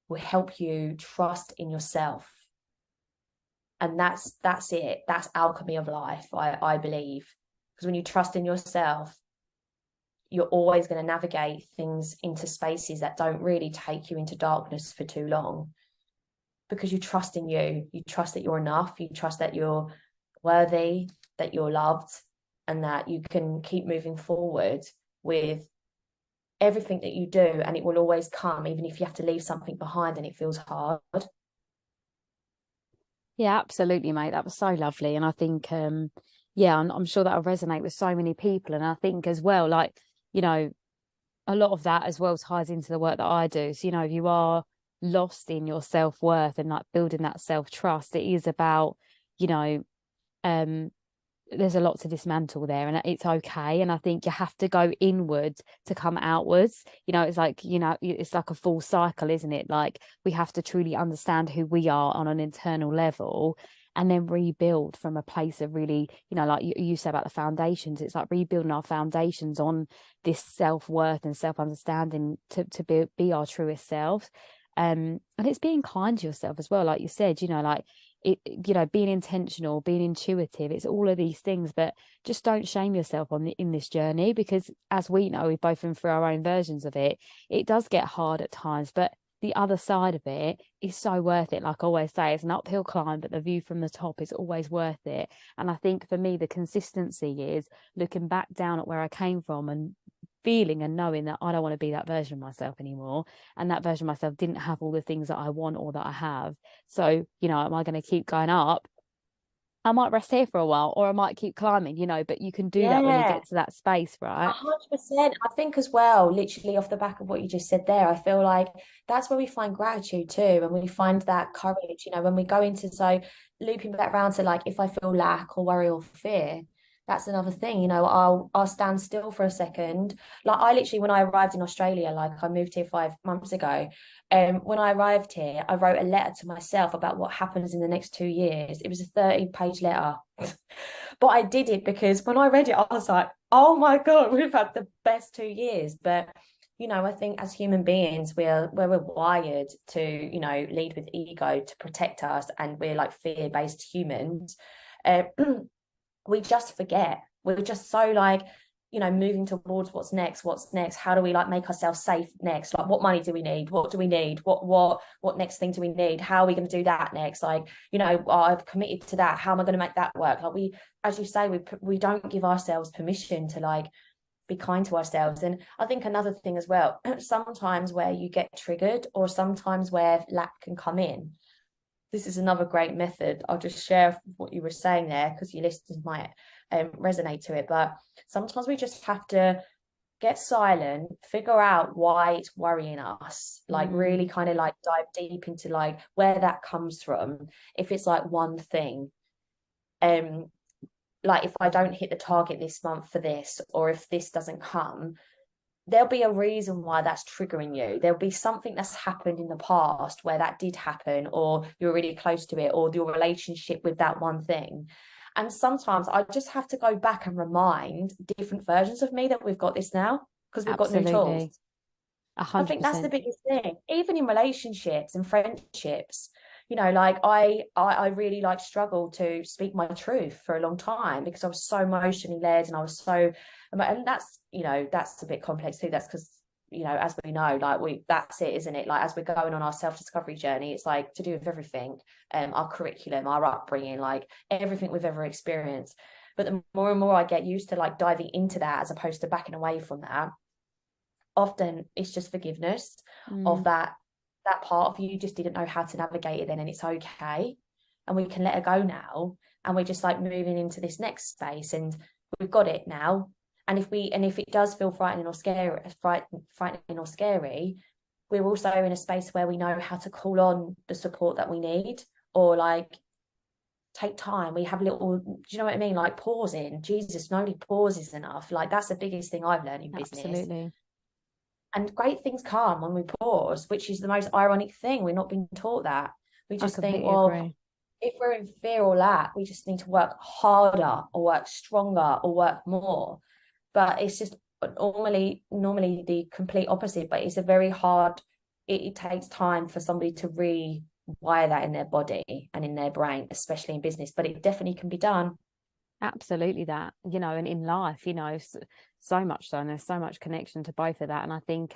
will help you trust in yourself. And that's it. That's alchemy of life, I believe. Because when you trust in yourself, you're always going to navigate things into spaces that don't really take you into darkness for too long, because you trust in you. You trust that you're enough. You trust that you're worthy, that you're loved, and that you can keep moving forward with everything that you do, and it will always come, even if you have to leave something behind and it feels hard. Yeah, absolutely, mate. That was so lovely. And I think, I'm sure that'll resonate with so many people. And I think as well, like, a lot of that as well ties into the work that I do. So, if you are lost in your self-worth and like building that self-trust, it is about, there's a lot to dismantle there, and it's okay. And I think you have to go inwards to come outwards. It's like, it's like a full cycle, isn't it? Like, we have to truly understand who we are on an internal level, and then rebuild from a place of really, like you said about the foundations. It's like rebuilding our foundations on this self-worth and self-understanding to be our truest self. And it's being kind to yourself as well, like you said, like being intentional, being intuitive. It's all of these things, but just don't shame yourself in this journey, because as we know, we've both been through our own versions of it. It does get hard at times, but the other side of it is so worth it. Like I always say, it's an uphill climb, but the view from the top is always worth it. And I think for me, the consistency is looking back down at where I came from and feeling and knowing that I don't want to be that version of myself anymore. And that version of myself didn't have all the things that I want or that I have. So, am I going to keep going up? I might rest here for a while, or I might keep climbing, but you can do that when you get to that space, right? 100%. I think as well, literally off the back of what you just said there, I feel like that's where we find gratitude too, and we find that courage, when we go into, so looping back around to like, if I feel lack or worry or fear, that's another thing, you know, I'll stand still for a second. Like I literally, when I arrived in Australia, like I moved here 5 months ago, when I arrived here, I wrote a letter to myself about what happens in the next 2 years. It was a 30-page letter. But I did it because when I read it, I was like, oh my God, we've had the best 2 years. But you know, I think as human beings, we're wired to, you know, lead with ego to protect us, and we're like fear-based humans. Uh, we just forget. We're just so like, you know, moving towards what's next, how do we like make ourselves safe next, like what money do we need, what do we need, what next thing do we need, how are we going to do that next, like, you know, I've committed to that, how am I going to make that work? Like we, as you say, we don't give ourselves permission to like be kind to ourselves. And I think another thing as well, sometimes where you get triggered, or sometimes where lack can come in, this is another great method. I'll just share what you were saying there because your listeners might resonate to it. But sometimes we just have to get silent, figure out why it's worrying us, like really kind of like dive deep into like where that comes from. If it's like one thing, like if I don't hit the target this month for this, or if this doesn't come, there'll be a reason why that's triggering you. There'll be something that's happened in the past where that did happen, or you're really close to it, or your relationship with that one thing. And sometimes I just have to go back and remind different versions of me that we've got this now, because we've got new tools. 100%. I think that's the biggest thing, even in relationships and friendships. You know, like I really like struggled to speak my truth for a long time because I was so emotionally led, and I was so, and that's, you know, that's a bit complex too. That's because, you know, as we know, like that's it, isn't it? Like as we're going on our self-discovery journey, it's like to do with everything, our curriculum, our upbringing, like everything we've ever experienced. But the more and more I get used to like diving into that as opposed to backing away from that, often it's just forgiveness of that part of you just didn't know how to navigate it then, and it's okay, and we can let it go now, and we're just like moving into this next space, and we've got it now. And if it does feel frightening or scary, we're also in a space where we know how to call on the support that we need, or like take time. We have little, do you know what I mean, like pausing. Jesus, nobody pauses enough. Like that's the biggest thing I've learned in business. Absolutely. And great things come when we pause, which is the most ironic thing. We're not being taught that. We just think, well, agree. if we're in fear or lack, we just need to work harder or work stronger or work more. But it's just normally the complete opposite. But it's a very hard, it takes time for somebody to rewire that in their body and in their brain, especially in business. But it definitely can be done. Absolutely that, you know, and in life, you know, so much so, and there's so much connection to both of that. And I think,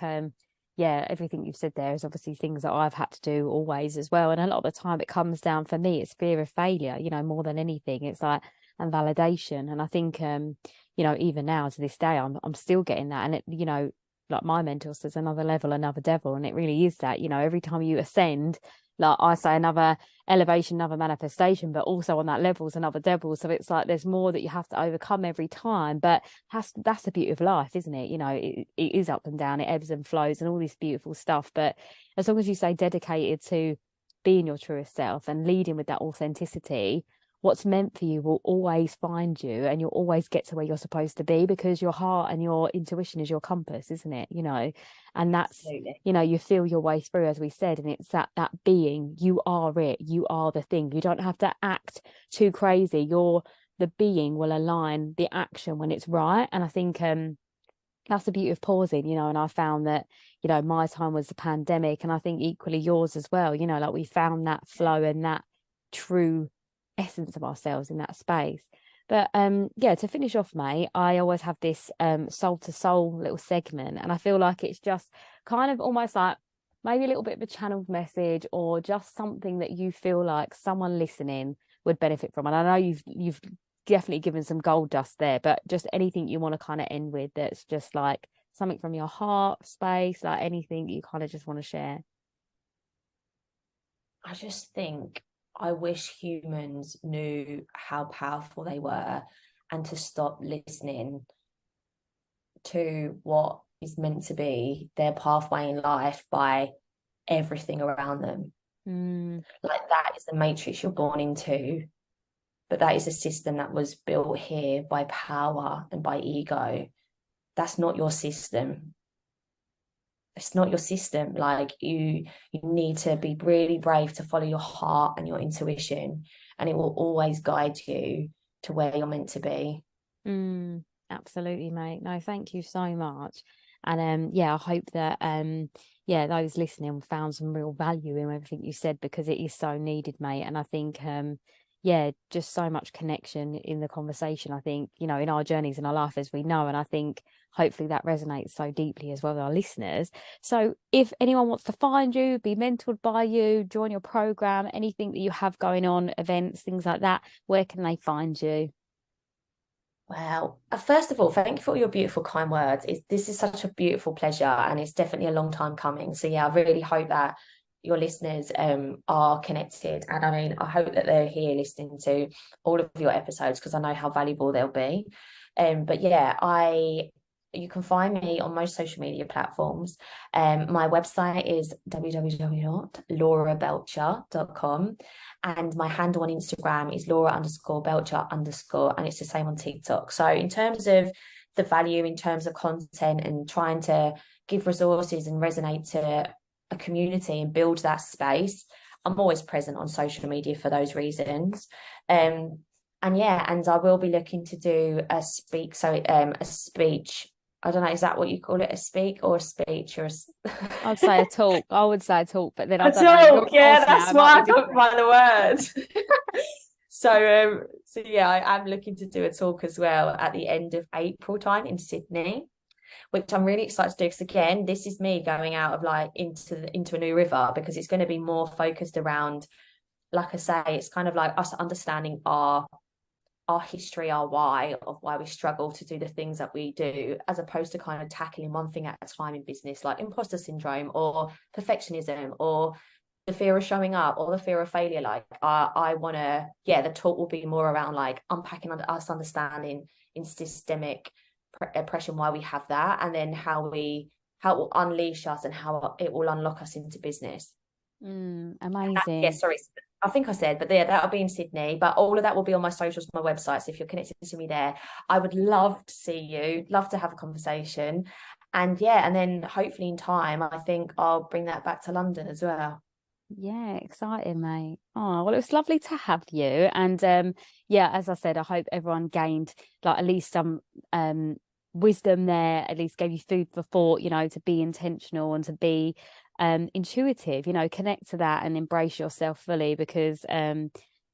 yeah, everything you've said there is obviously things that I've had to do always as well. And a lot of the time it comes down, for me, it's fear of failure, you know, more than anything. It's like, and validation. And I think, you know, even now to this day, I'm still getting that. And it, you know, like my mentor says, another level, another devil. And it really is that, you know, every time you ascend, like I say, another elevation, another manifestation, but also on that level is another devil. So it's like there's more that you have to overcome every time. But that's the beauty of life, isn't it? You know, it is up and down, it ebbs and flows, and all this beautiful stuff. But as long as you stay dedicated to being your truest self and leading with that authenticity, what's meant for you will always find you, and you'll always get to where you're supposed to be, because your heart and your intuition is your compass, isn't it? You know, and that's, Absolutely. you know, you feel your way through, as we said, and it's that being, you are it, you are the thing. You don't have to act too crazy. The being will align the action when it's right. And I think that's the beauty of pausing, you know. And I found that, you know, my time was the pandemic, and I think equally yours as well, you know, like we found that flow and that true essence of ourselves in that space. But yeah, to finish off, mate, I always have this soul to soul little segment, and I feel like it's just kind of almost like maybe a little bit of a channeled message, or just something that you feel like someone listening would benefit from. And I know you've definitely given some gold dust there, but just anything you want to kind of end with that's just like something from your heart space, like anything you kind of just want to share. I just think I wish humans knew how powerful they were, and to stop listening to what is meant to be their pathway in life by everything around them. Like that is the matrix you're born into. but that is a system that was built here by power and by ego. That's not your system. It's not your system. Like you need to be really brave to follow your heart and your intuition, and it will always guide you to where you're meant to be. Absolutely, mate. No, thank you so much. And I hope that those listening found some real value in everything you said, because it is so needed, mate. And I think just so much connection in the conversation, I think, in our journeys in our life, as we know. And I think hopefully that resonates so deeply as well with our listeners. So if anyone wants to find you, be mentored by you, join your program, anything that you have going on, events, things like that, where can they find you? Well, first of all, thank you for all your beautiful, kind words. This is such a beautiful pleasure, and it's definitely a long time coming. So yeah, I really hope that your listeners are connected. And I mean, I hope that they're here listening to all of your episodes, because I know how valuable they'll be. But yeah, you can find me on most social media platforms. My website is www.laurabelcher.com. And my handle on Instagram is Laura_Belcher_, and it's the same on TikTok. So in terms of the value, in terms of content and trying to give resources and resonate to a community and build that space, I'm always present on social media for those reasons. And I will be looking to do a speech. I don't know, is that what you call it? A speak or a speech? Or I'd say a talk. I would say a talk, but then I don't know. Yeah, that's why I couldn't find the words. So I am looking to do a talk as well at the end of April time in Sydney, which I'm really excited to do, because again, this is me going out of like into a new river, because it's going to be more focused around, like I say, it's kind of like us understanding our history, our why of why we struggle to do the things that we do, as opposed to kind of tackling one thing at a time in business, like imposter syndrome or perfectionism or the fear of showing up or the fear of failure. Like I want to, the talk will be more around like unpacking us understanding in systemic oppression why we have that, and then how it will unleash us and how it will unlock us into business. Amazing. Sorry, I think I said, but that'll be in Sydney. But all of that will be on my socials, my website. So if you're connected to me there, I would love to see you, love to have a conversation. And then hopefully in time, I think I'll bring that back to London as well. Yeah, exciting, mate. Oh, well, it was lovely to have you. And as I said, I hope everyone gained like at least some wisdom there, at least gave you food for thought, to be intentional and to be intuitive, connect to that and embrace yourself fully, because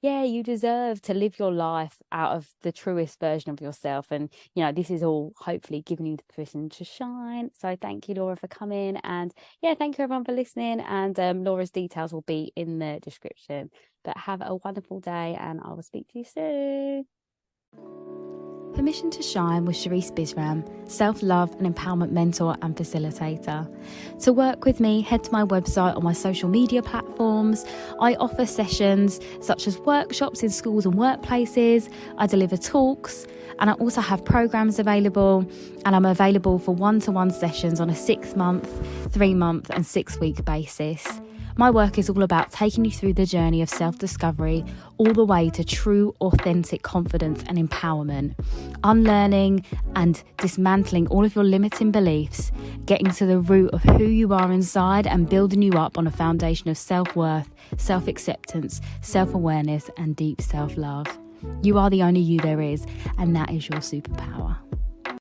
you deserve to live your life out of the truest version of yourself. And this is all hopefully giving you the permission to shine. So thank you, Laura, for coming. And thank you everyone for listening. And Laura's details will be in the description. But have a wonderful day, and I will speak to you soon. Permission to Shine with Sharice Bisram, self-love and empowerment mentor and facilitator. To work with me, head to my website or my social media platforms. I offer sessions such as workshops in schools and workplaces. I deliver talks, and I also have programs available, and I'm available for one-to-one sessions on a 6-month, 3-month and 6-week basis. My work is all about taking you through the journey of self-discovery all the way to true, authentic confidence and empowerment, unlearning and dismantling all of your limiting beliefs, getting to the root of who you are inside and building you up on a foundation of self-worth, self-acceptance, self-awareness and deep self-love. You are the only you there is, and that is your superpower.